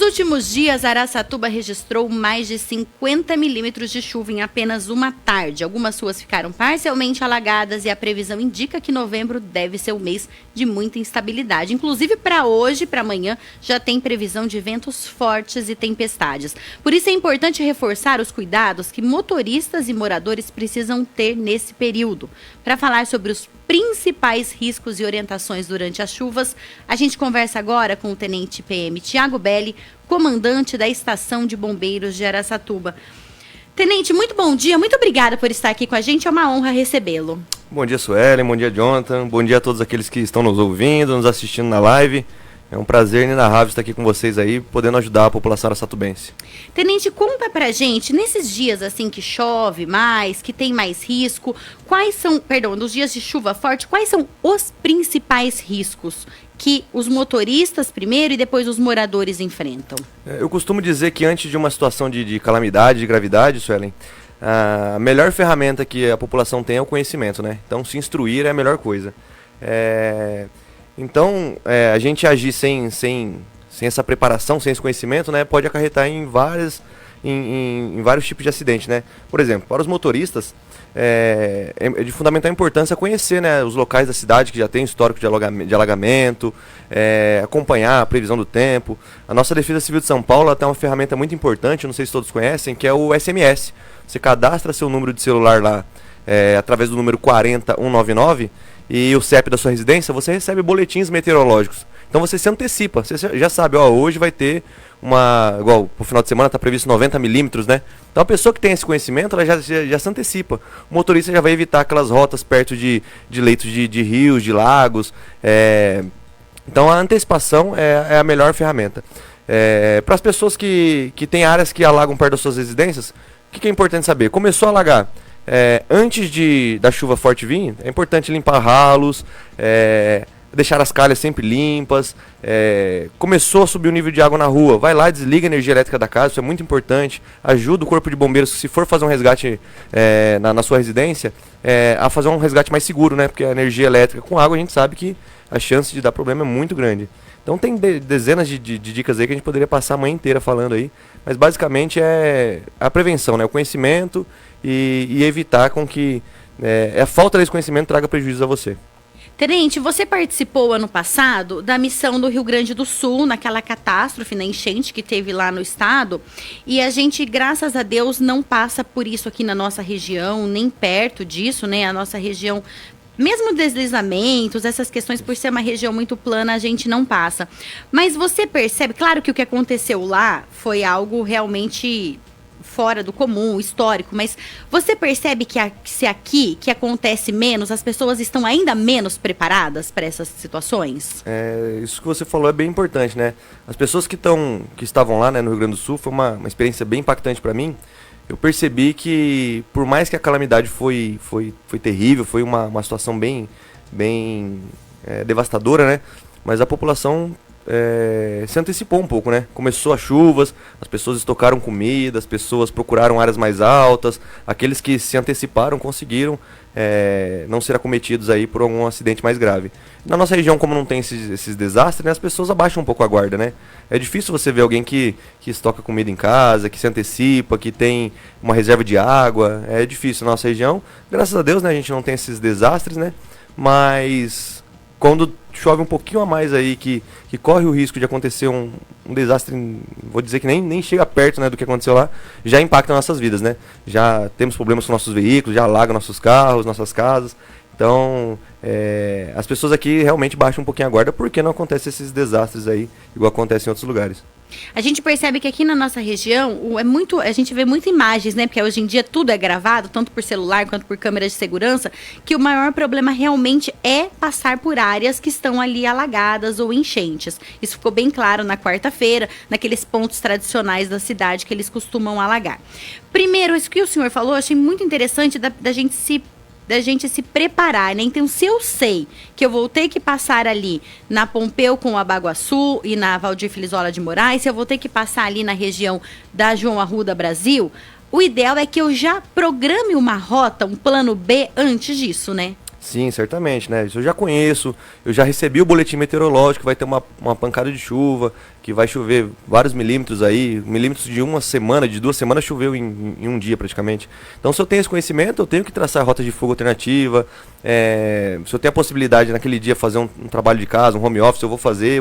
últimos dias, Araçatuba registrou mais de 50 milímetros de chuva em apenas uma tarde. Algumas ruas ficaram parcialmente alagadas e a previsão indica que novembro deve ser um mês de muita instabilidade. Inclusive, para hoje e para amanhã, já tem previsão de ventos fortes e tempestades. Por isso, é importante reforçar os cuidados que motoristas e moradores precisam ter nesse período. Para falar sobre os principais riscos e orientações durante as chuvas, a gente conversa agora com o Tenente PM Tiago Belli, comandante da Estação de Bombeiros de Araçatuba. Tenente, muito bom dia, muito obrigada por estar aqui com a gente, é uma honra recebê-lo. Bom dia, Suelen, bom dia, Jonathan, bom dia a todos aqueles que estão nos ouvindo, nos assistindo na live. É um prazer inenarrável estar aqui com vocês aí, podendo ajudar a população araçatubense. Tenente, conta pra gente, nesses dias assim que chove mais, que tem mais risco, nos dias de chuva forte, quais são os principais riscos que os motoristas primeiro e depois os moradores enfrentam? Eu costumo dizer que antes de uma situação de calamidade, de gravidade, Suelen, a melhor ferramenta que a população tem é o conhecimento, né? Então, se instruir é a melhor coisa. Então, a gente agir sem essa preparação, sem esse conhecimento, né, pode acarretar em vários tipos de acidente, né? Por exemplo, para os motoristas, é de fundamental importância conhecer, né, os locais da cidade que já tem histórico de alagamento, acompanhar a previsão do tempo. A nossa Defesa Civil de São Paulo tem uma ferramenta muito importante, não sei se todos conhecem, que é o SMS. Você cadastra seu número de celular lá através do número 40199 e o CEP da sua residência, você recebe boletins meteorológicos. Então você se antecipa, você já sabe, hoje vai ter igual pro final de semana está previsto 90 milímetros, né? Então a pessoa que tem esse conhecimento, ela já se antecipa. O motorista já vai evitar aquelas rotas perto de leitos de rios, de lagos. Então a antecipação é a melhor ferramenta. Para as pessoas que têm áreas que alagam perto das suas residências, o que é importante saber? Começou a alagar. Antes da chuva forte vir, é importante limpar ralos, deixar as calhas sempre limpas. Começou a subir o nível de água na rua, vai lá, desliga a energia elétrica da casa, isso é muito importante. Ajuda o corpo de bombeiros, se for fazer um resgate na sua residência, a fazer um resgate mais seguro, né? Porque a energia elétrica com água a gente sabe que a chance de dar problema é muito grande. Então tem dezenas de dicas aí que a gente poderia passar a manhã inteira falando aí, mas basicamente é a prevenção, né? O conhecimento e evitar com que a falta desse conhecimento traga prejuízo a você. Tenente, você participou ano passado da missão do Rio Grande do Sul, naquela catástrofe, na enchente que teve lá no estado, e a gente, graças a Deus, não passa por isso aqui na nossa região, nem perto disso, né? A nossa região, mesmo deslizamentos, essas questões, por ser uma região muito plana, a gente não passa. Mas você percebe, claro que o que aconteceu lá foi algo realmente fora do comum, histórico, mas você percebe que se aqui, que acontece menos, as pessoas estão ainda menos preparadas para essas situações? Isso que você falou é bem importante, né? As pessoas que estavam lá, né, no Rio Grande do Sul, foi uma experiência bem impactante para mim. Eu percebi que, por mais que a calamidade foi terrível, foi uma situação bem devastadora, né? Mas a população se antecipou um pouco, né? Começou as chuvas, as pessoas estocaram comida, as pessoas procuraram áreas mais altas. Aqueles que se anteciparam conseguiram não ser acometidos aí por algum acidente mais grave. Na nossa região, como não tem esses desastres, né, as pessoas abaixam um pouco a guarda, né? É difícil você ver alguém que estoca comida em casa, que se antecipa, que tem uma reserva de água. É difícil na nossa região. Graças a Deus, né, a gente não tem esses desastres, né? Mas quando chove um pouquinho a mais aí, que corre o risco de acontecer um desastre, vou dizer que nem chega perto, né, do que aconteceu lá, já impacta nossas vidas, né? Já temos problemas com nossos veículos, já alaga nossos carros, nossas casas. Então, as pessoas aqui realmente baixam um pouquinho a guarda porque não acontecem esses desastres aí, igual acontece em outros lugares. A gente percebe que aqui na nossa região a gente vê muitas imagens, né? Porque hoje em dia tudo é gravado, tanto por celular quanto por câmeras de segurança, que o maior problema realmente é passar por áreas que estão ali alagadas ou enchentes. Isso ficou bem claro na quarta-feira, naqueles pontos tradicionais da cidade que eles costumam alagar. Primeiro, isso que o senhor falou, eu achei muito interessante da gente se preparar, né? Então, se eu sei que eu vou ter que passar ali na Pompeu com a Baguaçu e na Valdir Filizola de Moraes, se eu vou ter que passar ali na região da João Arruda Brasil, o ideal é que eu já programe uma rota, um plano B antes disso, né? Sim, certamente, né? Isso eu já conheço, eu já recebi o boletim meteorológico, vai ter uma pancada de chuva, que vai chover vários milímetros aí, milímetros de uma semana, de 2 semanas choveu em um dia praticamente. Então, se eu tenho esse conhecimento, eu tenho que traçar rota de fuga alternativa. Se eu tenho a possibilidade naquele dia fazer um trabalho de casa, um home office, eu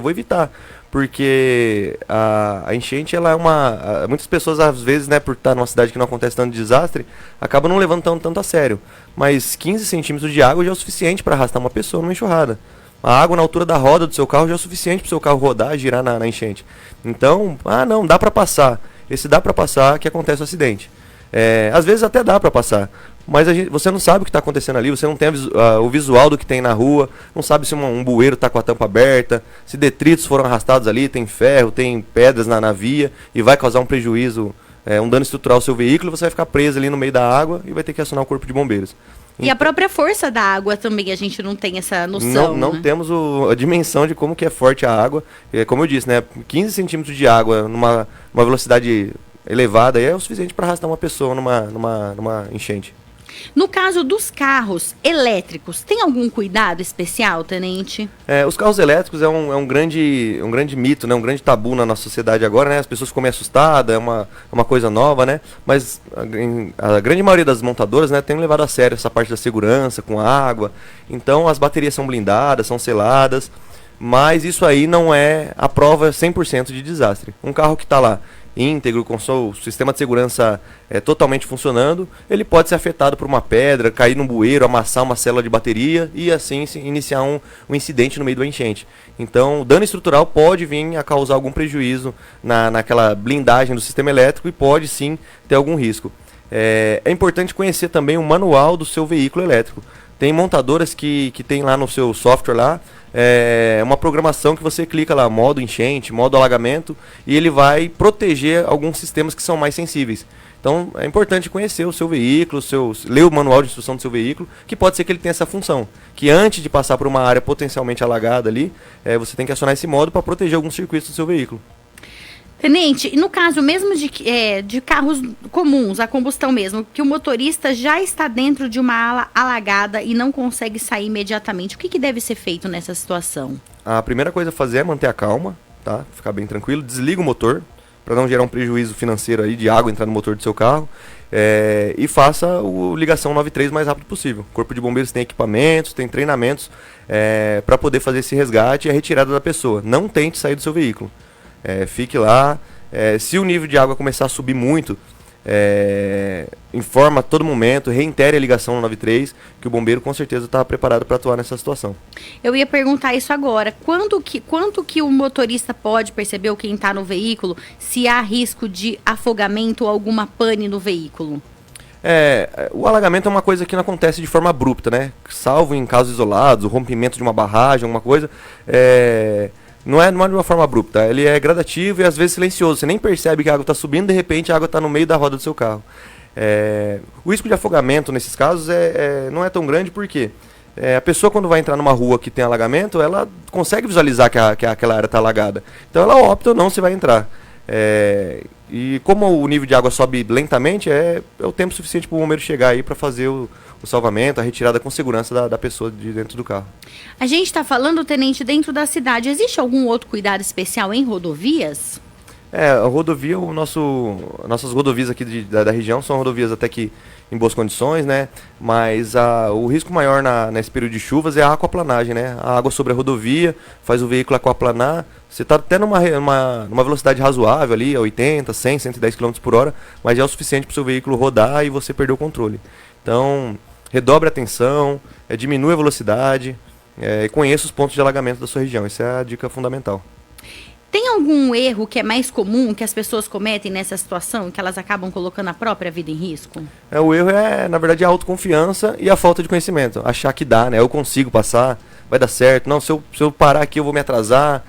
vou evitar. Porque a enchente, ela é muitas pessoas, às vezes, né, por estar numa cidade que não acontece tanto desastre, acabam não levando tanto a sério. Mas 15 centímetros de água já é o suficiente para arrastar uma pessoa numa enxurrada. A água na altura da roda do seu carro já é o suficiente para o seu carro rodar e girar na enchente. Então, não, dá para passar. Esse dá para passar que acontece o acidente. Às vezes até dá para passar, mas você não sabe o que está acontecendo ali, você não tem o visual do que tem na rua, não sabe se um bueiro está com a tampa aberta, se detritos foram arrastados ali, tem ferro, tem pedras na via e vai causar um prejuízo, um dano estrutural ao seu veículo, você vai ficar preso ali no meio da água e vai ter que acionar o corpo de bombeiros. E a própria força da água também, a gente não tem essa noção. Não né? temos a dimensão de como que é forte a água. Como eu disse, né, 15 centímetros de água numa velocidade elevada é o suficiente para arrastar uma pessoa numa enchente. No caso dos carros elétricos, tem algum cuidado especial, tenente? Os carros elétricos é um grande mito, né? Um grande tabu na nossa sociedade agora, né? As pessoas ficam meio assustadas, é uma coisa nova, né? Mas a grande maioria das montadoras, né, tem levado a sério essa parte da segurança com água. Então as baterias são blindadas, são seladas, mas isso aí não é a prova 100% de desastre. Um carro que está lá íntegro, com seu sistema de segurança totalmente funcionando, ele pode ser afetado por uma pedra, cair num bueiro, amassar uma célula de bateria e assim iniciar um incidente no meio da enchente. Então, o dano estrutural pode vir a causar algum prejuízo naquela blindagem do sistema elétrico e pode sim ter algum risco. É importante conhecer também o manual do seu veículo elétrico. Tem montadoras que tem lá no seu software lá, uma programação que você clica lá, modo enchente, modo alagamento, e ele vai proteger alguns sistemas que são mais sensíveis. Então é importante conhecer o seu veículo, ler o manual de instrução do seu veículo, que pode ser que ele tenha essa função, que antes de passar por uma área potencialmente alagada ali, você tem que acionar esse modo para proteger alguns circuitos do seu veículo. Tenente, no caso mesmo de carros comuns, a combustão mesmo, que o motorista já está dentro de uma ala alagada e não consegue sair imediatamente, o que deve ser feito nessa situação? A primeira coisa a fazer é manter a calma, tá? Ficar bem tranquilo, desliga o motor, para não gerar um prejuízo financeiro aí de água entrar no motor do seu carro, e faça a ligação 93 o mais rápido possível. O Corpo de Bombeiros tem equipamentos, tem treinamentos para poder fazer esse resgate e a retirada da pessoa. Não tente sair do seu veículo. Fique lá. Se o nível de água começar a subir muito, informa a todo momento, reitere a ligação no 93, que o bombeiro com certeza está preparado para atuar nessa situação. Eu ia perguntar isso agora. Quanto que o motorista pode perceber, ou quem está no veículo, se há risco de afogamento ou alguma pane no veículo? O alagamento é uma coisa que não acontece de forma abrupta, né? Salvo em casos isolados, o rompimento de uma barragem, alguma coisa. Não é de uma forma abrupta, ele é gradativo e às vezes silencioso. Você nem percebe que a água está subindo, de repente a água está no meio da roda do seu carro. O risco de afogamento nesses casos não é tão grande porque a pessoa, quando vai entrar numa rua que tem alagamento, ela consegue visualizar que aquela área está alagada. Então ela opta ou não se vai entrar. E como o nível de água sobe lentamente, é o tempo suficiente para o bombeiro chegar aí para fazer o salvamento, a retirada com segurança da pessoa de dentro do carro. A gente está falando, tenente, dentro da cidade. Existe algum outro cuidado especial em rodovias? A rodovia, nossas rodovias aqui da região são rodovias até que em boas condições, né? Mas o risco maior nesse período de chuvas é a aquaplanagem, né? A água sobre a rodovia faz o veículo aquaplanar. Você está até numa velocidade razoável ali, 80, 100, 110 km por hora, mas já é o suficiente para o seu veículo rodar e você perder o controle. Então, redobre a atenção, diminua a velocidade, conheça os pontos de alagamento da sua região. Essa é a dica fundamental. Tem algum erro que é mais comum que as pessoas cometem nessa situação, que elas acabam colocando a própria vida em risco? O erro na verdade, a autoconfiança e a falta de conhecimento. Achar que dá, né? Eu consigo passar, vai dar certo. Não, se eu parar aqui eu vou me atrasar.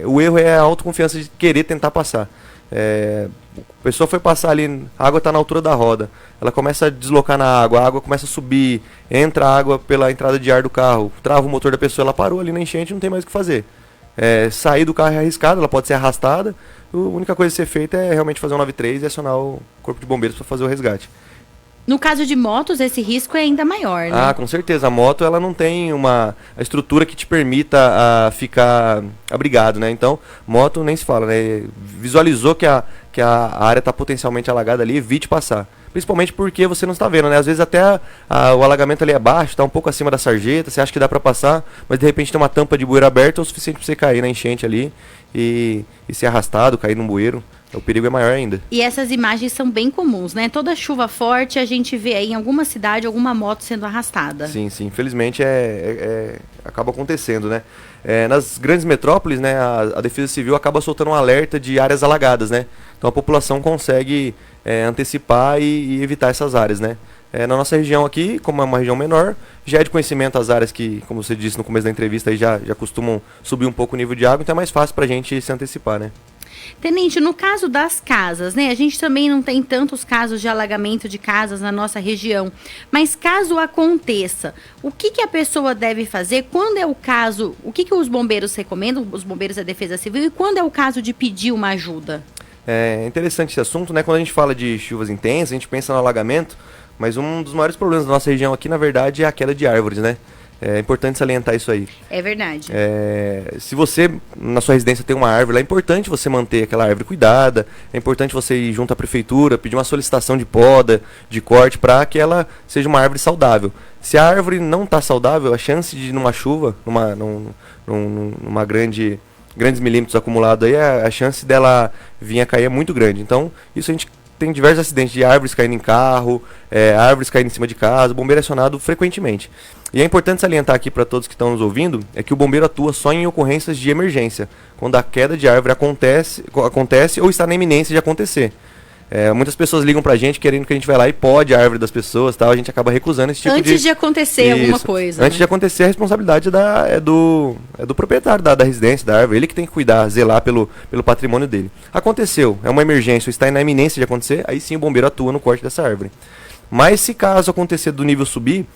O erro é a autoconfiança de querer tentar passar. A pessoa foi passar ali, a água está na altura da roda. Ela começa a deslocar na água, a água começa a subir, entra a água pela entrada de ar do carro, trava o motor da pessoa, ela parou ali na enchente, não tem mais o que fazer. Sair do carro é arriscado, ela pode ser arrastada. A única coisa a ser feita é realmente fazer um 93 e acionar o Corpo de Bombeiros para fazer o resgate. No caso de motos, esse risco é ainda maior, né? Ah, com certeza. A moto, ela não tem a estrutura que te permita ficar abrigado, né? Então, moto nem se fala, né? Visualizou que a área está potencialmente alagada ali, evite passar. Principalmente porque você não está vendo, né? Às vezes até o alagamento ali é baixo, está um pouco acima da sarjeta, você acha que dá para passar, mas de repente tem uma tampa de bueiro aberta, é o suficiente para você cair na enchente ali e ser arrastado, cair num bueiro. O perigo é maior ainda. E essas imagens são bem comuns, né? Toda chuva forte, a gente vê aí em alguma cidade alguma moto sendo arrastada. Sim, sim. Infelizmente acaba acontecendo, né? Nas grandes metrópoles, né, a Defesa Civil acaba soltando um alerta de áreas alagadas, né? Então a população consegue antecipar e evitar essas áreas, né? Na nossa região aqui, como é uma região menor, já é de conhecimento as áreas que, como você disse no começo da entrevista, aí já costumam subir um pouco o nível de água, então é mais fácil para a gente se antecipar, né? Tenente, no caso das casas, né? A gente também não tem tantos casos de alagamento de casas na nossa região. Mas caso aconteça, o que a pessoa deve fazer? Quando é o caso, o que os bombeiros recomendam, os bombeiros da Defesa Civil, e quando é o caso de pedir uma ajuda? É interessante esse assunto, né? Quando a gente fala de chuvas intensas, a gente pensa no alagamento, mas um dos maiores problemas da nossa região aqui, na verdade, é a queda de árvores, né? É importante salientar isso aí. É verdade. Se você, na sua residência, tem uma árvore, é importante você manter aquela árvore cuidada, é importante você ir junto à prefeitura, pedir uma solicitação de poda, de corte, para que ela seja uma árvore saudável. Se a árvore não está saudável, a chance de, numa chuva, numa grandes milímetros acumulados, aí, a chance dela vir a cair é muito grande. Então, isso a gente tem diversos acidentes de árvores caindo em carro, árvores caindo em cima de casa, o bombeiro é acionado frequentemente. E é importante salientar aqui para todos que estão nos ouvindo, é que o bombeiro atua só em ocorrências de emergência, quando a queda de árvore acontece ou está na iminência de acontecer. Muitas pessoas ligam pra gente querendo que a gente vai lá e pode a árvore das pessoas, tal, a gente acaba recusando esse tipo Antes de acontecer alguma coisa. Antes de acontecer, a responsabilidade é do proprietário da residência, da árvore, ele que tem que cuidar, zelar pelo patrimônio dele. Aconteceu, é uma emergência, ou está na iminência de acontecer, aí sim o bombeiro atua no corte dessa árvore. Mas se caso acontecer do nível subir,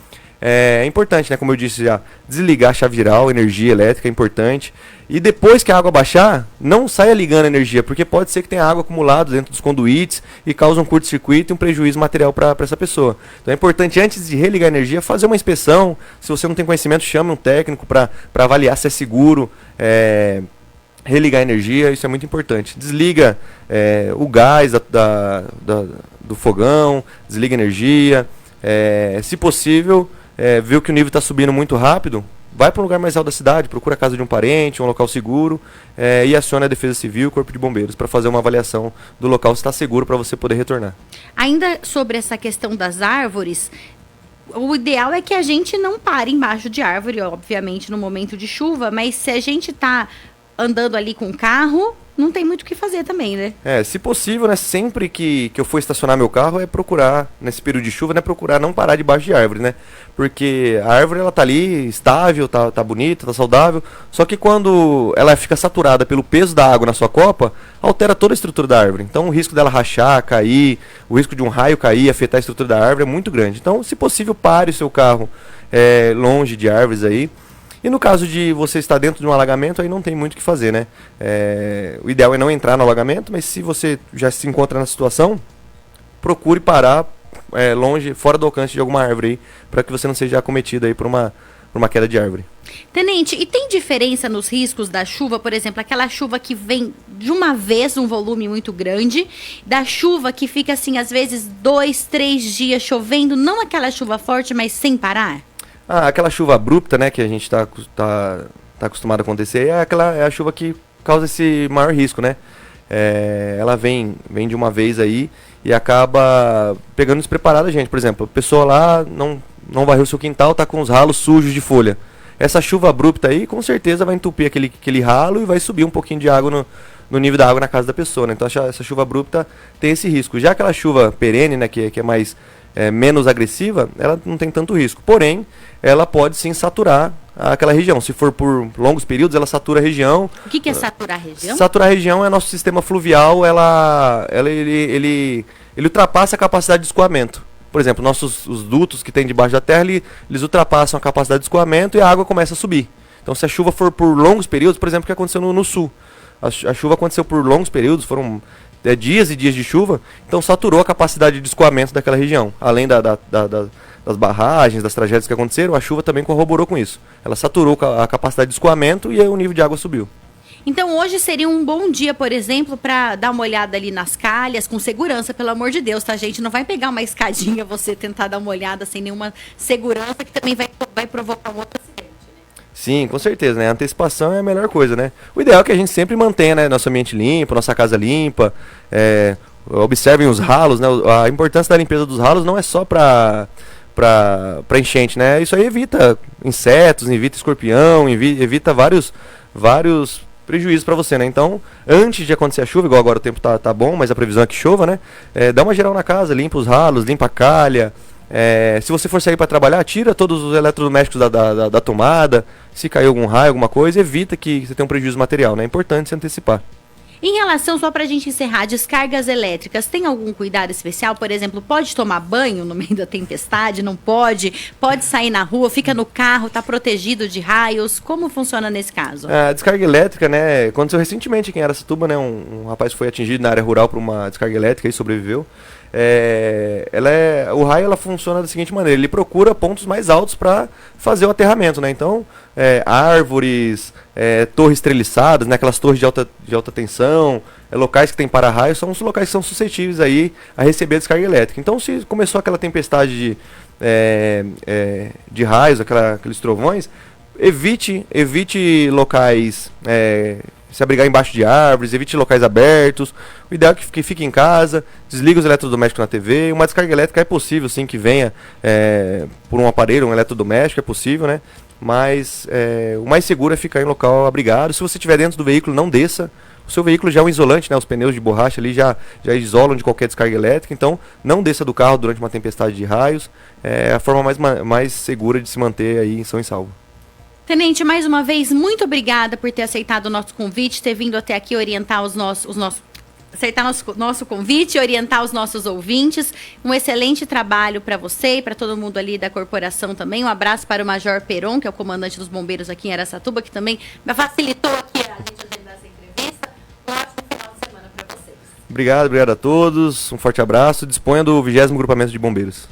é importante, né, como eu disse já, desligar a chave geral, energia elétrica é importante. E depois que a água baixar, não saia ligando a energia, porque pode ser que tenha água acumulada dentro dos conduítes e cause um curto-circuito e um prejuízo material para essa pessoa. Então é importante, antes de religar a energia, fazer uma inspeção. Se você não tem conhecimento, chame um técnico para avaliar se é seguro religar a energia, isso é muito importante. Desliga o gás do fogão, desliga a energia. Se possível, viu que o nível está subindo muito rápido, vai para um lugar mais alto da cidade, procura a casa de um parente, um local seguro, e aciona a Defesa Civil e o Corpo de Bombeiros para fazer uma avaliação do local se está seguro para você poder retornar. Ainda sobre essa questão das árvores, o ideal é que a gente não pare embaixo de árvore, obviamente, no momento de chuva, mas se a gente está andando ali com o carro, não tem muito o que fazer também, né? Se possível, né, sempre que eu for estacionar meu carro, é procurar, nesse período de chuva, né, procurar não parar debaixo de árvore, né? Porque a árvore, ela tá ali, estável, tá bonita, tá saudável, só que quando ela fica saturada pelo peso da água na sua copa, altera toda a estrutura da árvore. Então o risco dela rachar, cair, o risco de um raio cair, afetar a estrutura da árvore é muito grande. Então, se possível, pare o seu carro longe de árvores aí. E no caso de você estar dentro de um alagamento, aí não tem muito o que fazer, né? O ideal é não entrar no alagamento, mas se você já se encontra na situação, procure parar longe, fora do alcance de alguma árvore aí, para que você não seja acometido aí por uma queda de árvore. Tenente, e tem diferença nos riscos da chuva, por exemplo, aquela chuva que vem de uma vez, um volume muito grande, da chuva que fica assim, às vezes, 2, 3 dias chovendo, não aquela chuva forte, mas sem parar? Aquela chuva abrupta, né, que a gente tá acostumado a acontecer, é a chuva que causa esse maior risco, né? Ela vem de uma vez aí e acaba pegando despreparada a gente. Por exemplo, a pessoa lá não varreu o seu quintal, tá com os ralos sujos de folha. Essa chuva abrupta aí, com certeza vai entupir aquele ralo e vai subir um pouquinho de água no nível da água na casa da pessoa, né? Então essa chuva abrupta tem esse risco. Já aquela chuva perene, né, que é mais menos agressiva, ela não tem tanto risco. Porém, ela pode sim saturar aquela região. Se for por longos períodos, ela satura a região. O que é saturar a região? Saturar a região é nosso sistema fluvial, ele ultrapassa a capacidade de escoamento. Por exemplo, os dutos que tem debaixo da terra, eles ultrapassam a capacidade de escoamento e a água começa a subir. Então, se a chuva for por longos períodos, por exemplo, o que aconteceu no sul. A chuva aconteceu por longos períodos, foram dias e dias de chuva, então saturou a capacidade de escoamento daquela região. Além das barragens, das tragédias que aconteceram, a chuva também corroborou com isso. Ela saturou a capacidade de escoamento e aí o nível de água subiu. Então hoje seria um bom dia, por exemplo, para dar uma olhada ali nas calhas, com segurança, pelo amor de Deus, tá, gente? Não vai pegar uma escadinha você tentar dar uma olhada sem nenhuma segurança, que também vai provocar um outro acidente, né? Sim, com certeza, né? A antecipação é a melhor coisa, né? O ideal é que a gente sempre mantenha, né, nosso ambiente limpo, nossa casa limpa, observem os ralos, né? A importância da limpeza dos ralos não é só para enchente, né? Isso aí evita insetos, evita escorpião, evita vários prejuízos para você, né? Então, antes de acontecer a chuva, igual agora o tempo tá bom, mas a previsão é que chova, né? Dá uma geral na casa, limpa os ralos, limpa a calha. Se você for sair para trabalhar, tira todos os eletrodomésticos da tomada. Se cair algum raio, alguma coisa, evita que você tenha um prejuízo material, né? É importante se antecipar. Em relação, só para a gente encerrar, descargas elétricas, tem algum cuidado especial? Por exemplo, pode tomar banho no meio da tempestade? Não pode? Pode sair na rua, fica no carro, está protegido de raios? Como funciona nesse caso? A descarga elétrica, né, aconteceu recentemente aqui em Araçatuba, né, um rapaz foi atingido na área rural por uma descarga elétrica e sobreviveu. O raio ela funciona da seguinte maneira: ele procura pontos mais altos para fazer o aterramento, né? Então, árvores, torres treliçadas, né? Aquelas torres de alta tensão, locais que tem para-raio, são os locais que são suscetíveis aí a receber a descarga elétrica. Então, se começou aquela tempestade de raios, aqueles trovões, evite locais, se abrigar embaixo de árvores, evite locais abertos. O ideal é que fique em casa, desliga os eletrodomésticos na TV. Uma descarga elétrica é possível, sim, que venha por um aparelho, um eletrodoméstico, é possível, né? Mas o mais seguro é ficar em local abrigado. Se você estiver dentro do veículo, não desça. O seu veículo já é um isolante, né? Os pneus de borracha ali já isolam de qualquer descarga elétrica. Então, não desça do carro durante uma tempestade de raios. É a forma mais segura de se manter aí em são e salvo. Tenente, mais uma vez, muito obrigada por ter aceitado o nosso convite, ter vindo até aqui orientar aceitar nosso convite, orientar os nossos ouvintes. Um excelente trabalho para você e para todo mundo ali da corporação também. Um abraço para o Major Peron, que é o comandante dos bombeiros aqui em Araçatuba, que também facilitou aqui a gente agendar essa entrevista. Um ótimo final de semana para vocês. Obrigado a todos. Um forte abraço. Disponha do 20º Grupamento de Bombeiros.